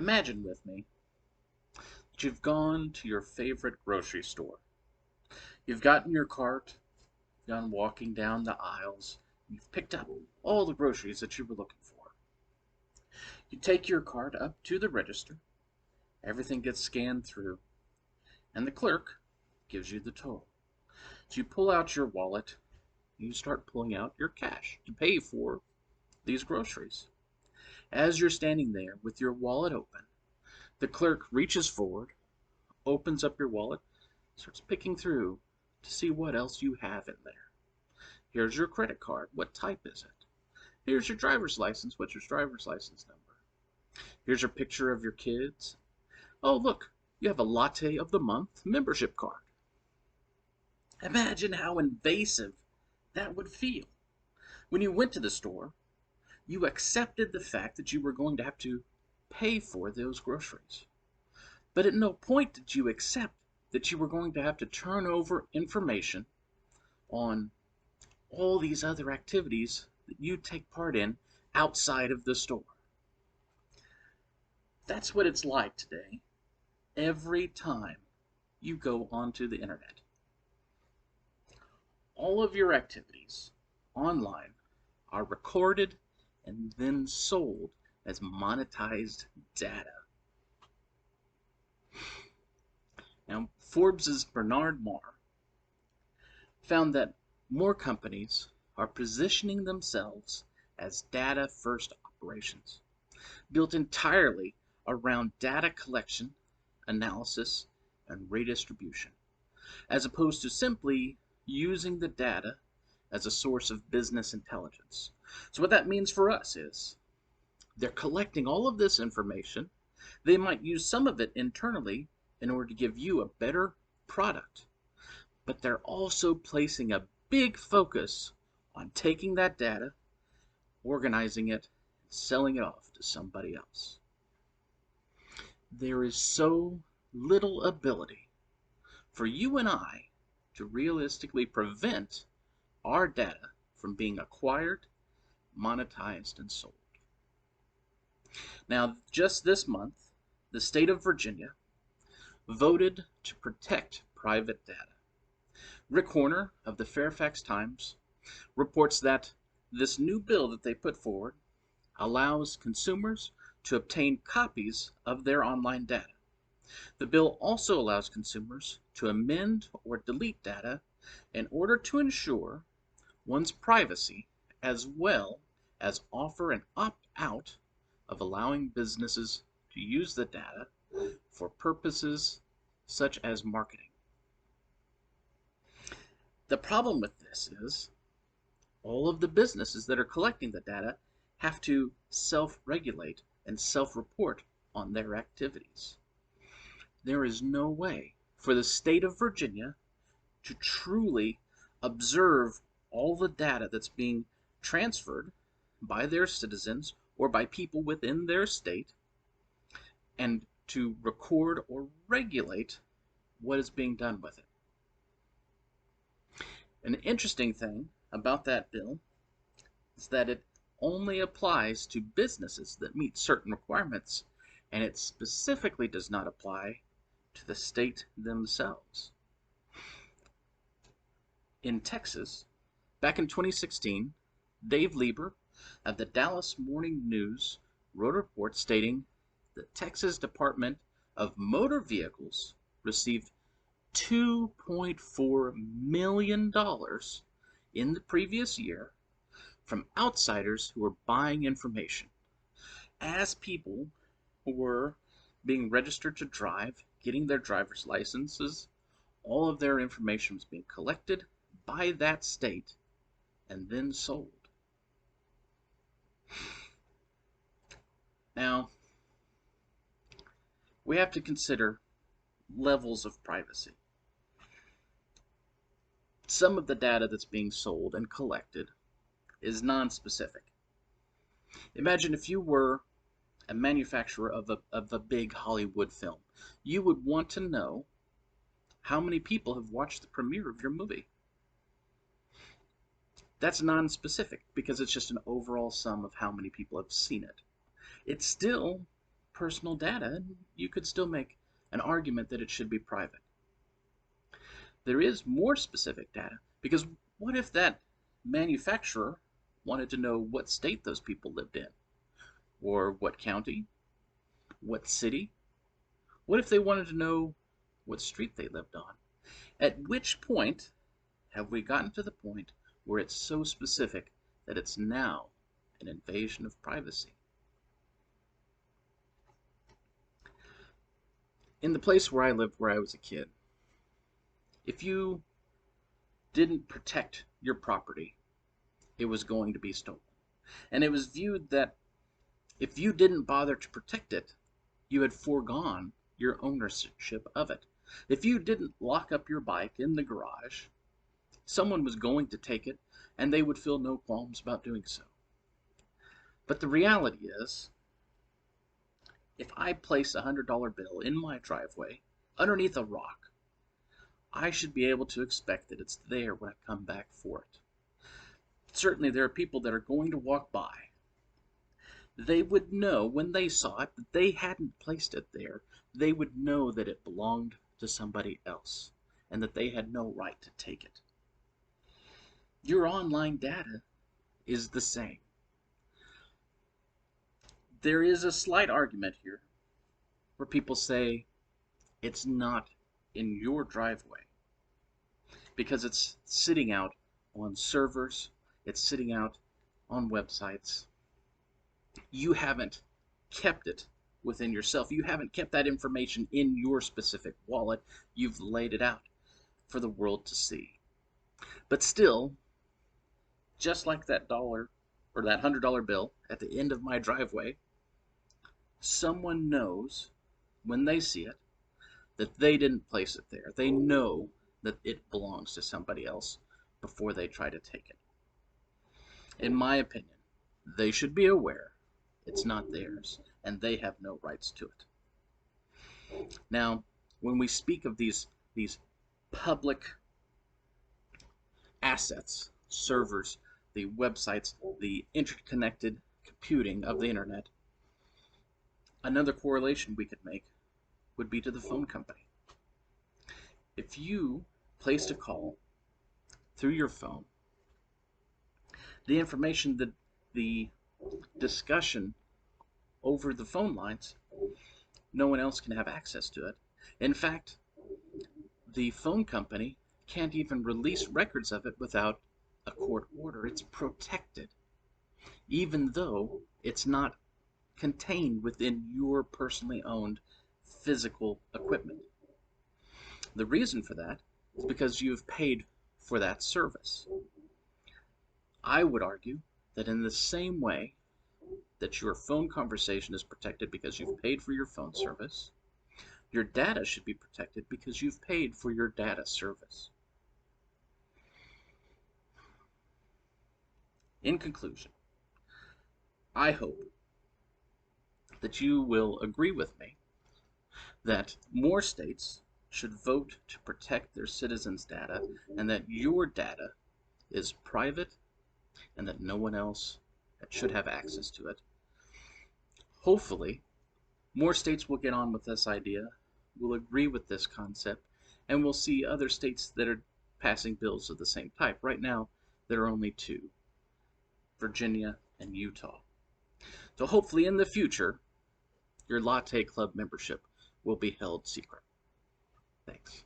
Imagine with me that you've gone to your favorite grocery store. You've gotten your cart, gone walking down the aisles, and you've picked up all the groceries that you were looking for. You take your cart up to the register, everything gets scanned through, and the clerk gives you the total. So you pull out your wallet, and you start pulling out your cash to pay for these groceries. As you're standing there with your wallet open, the clerk reaches forward, opens up your wallet, starts picking through to see what else you have in there. Here's your credit card. What type is it? Here's your driver's license. What's your driver's license number? Here's your picture of your kids. Oh, look, you have a Latte of the Month membership card. Imagine how invasive that would feel. When you went to the store, you accepted the fact that you were going to have to pay for those groceries. But at no point did you accept that you were going to have to turn over information on all these other activities that you take part in outside of the store. That's what it's like today every time you go onto the internet. All of your activities online are recorded and then sold as monetized data. Now, Forbes' Bernard Marr found that more companies are positioning themselves as data-first operations, built entirely around data collection, analysis, and redistribution, as opposed to simply using the data as a source of business intelligence. So what that means for us is they're collecting all of this information. They might use some of it internally in order to give you a better product, but they're also placing a big focus on taking that data, organizing it, and selling it off to somebody else. There is so little ability for you and I to realistically prevent our data from being acquired, monetized, and sold. Now, just this month, the state of Virginia voted to protect private data. Rick Horner of the Fairfax Times reports that this new bill that they put forward allows consumers to obtain copies of their online data. The bill also allows consumers to amend or delete data in order to ensure one's privacy, as well as offer an opt-out of allowing businesses to use the data for purposes such as marketing. The problem with this is all of the businesses that are collecting the data have to self-regulate and self-report on their activities. There is no way for the state of Virginia to truly observe all the data that's being transferred by their citizens or by people within their state, and to record or regulate what is being done with it. An interesting thing about that bill is that it only applies to businesses that meet certain requirements, and it specifically does not apply to the state themselves. In Texas, back in 2016, Dave Lieber of the Dallas Morning News wrote a report stating the Texas Department of Motor Vehicles received $2.4 million in the previous year from outsiders who were buying information. As people were being registered to drive, getting their driver's licenses, all of their information was being collected by that state and then sold. Now, we have to consider levels of privacy. Some of the data that's being sold and collected is non-specific. Imagine if you were a manufacturer of a big Hollywood film. You would want to know how many people have watched the premiere of your movie. That's non-specific because it's just an overall sum of how many people have seen it. It's still personal data, and you could still make an argument that it should be private. There is more specific data, because what if that manufacturer wanted to know what state those people lived in, or what county, what city? What if they wanted to know what street they lived on? At which point have we gotten to the point where it's so specific that it's now an invasion of privacy? In the place where I lived where I was a kid, if you didn't protect your property, it was going to be stolen. And it was viewed that if you didn't bother to protect it, you had foregone your ownership of it. If you didn't lock up your bike in the garage, someone was going to take it, and they would feel no qualms about doing so. But the reality is, if I place a $100 bill in my driveway underneath a rock, I should be able to expect that it's there when I come back for it. Certainly there are people that are going to walk by. They would know when they saw it that they hadn't placed it there. They would know that it belonged to somebody else and that they had no right to take it. Your online data is the same. There is a slight argument here where people say it's not in your driveway because it's sitting out on servers, it's sitting out on websites. You haven't kept it within yourself. You haven't kept that information in your specific wallet. You've laid it out for the world to see. But still, just like that dollar or that $100 bill at the end of my driveway, someone knows when they see it that they didn't place it there. They know that it belongs to somebody else before they try to take it. In my opinion, they should be aware it's not theirs and they have no rights to it. Now, when we speak of these public assets, servers, the websites, the interconnected computing of the internet, another correlation we could make would be to the phone company. If you placed a call through your phone, the information that the discussion over the phone lines, no one else can have access to it. In fact, the phone company can't even release records of it without a court order. It's protected, even though it's not contained within your personally owned physical equipment. The reason for that is because you've paid for that service. I would argue that in the same way that your phone conversation is protected because you've paid for your phone service, your data should be protected because you've paid for your data service. In conclusion, I hope that you will agree with me that more states should vote to protect their citizens' data and that your data is private and that no one else should have access to it. Hopefully, more states will get on with this idea, will agree with this concept, and we'll see other states that are passing bills of the same type. Right now, there are only two, Virginia and Utah. So hopefully in the future, your Latte Club membership will be held secret. Thanks.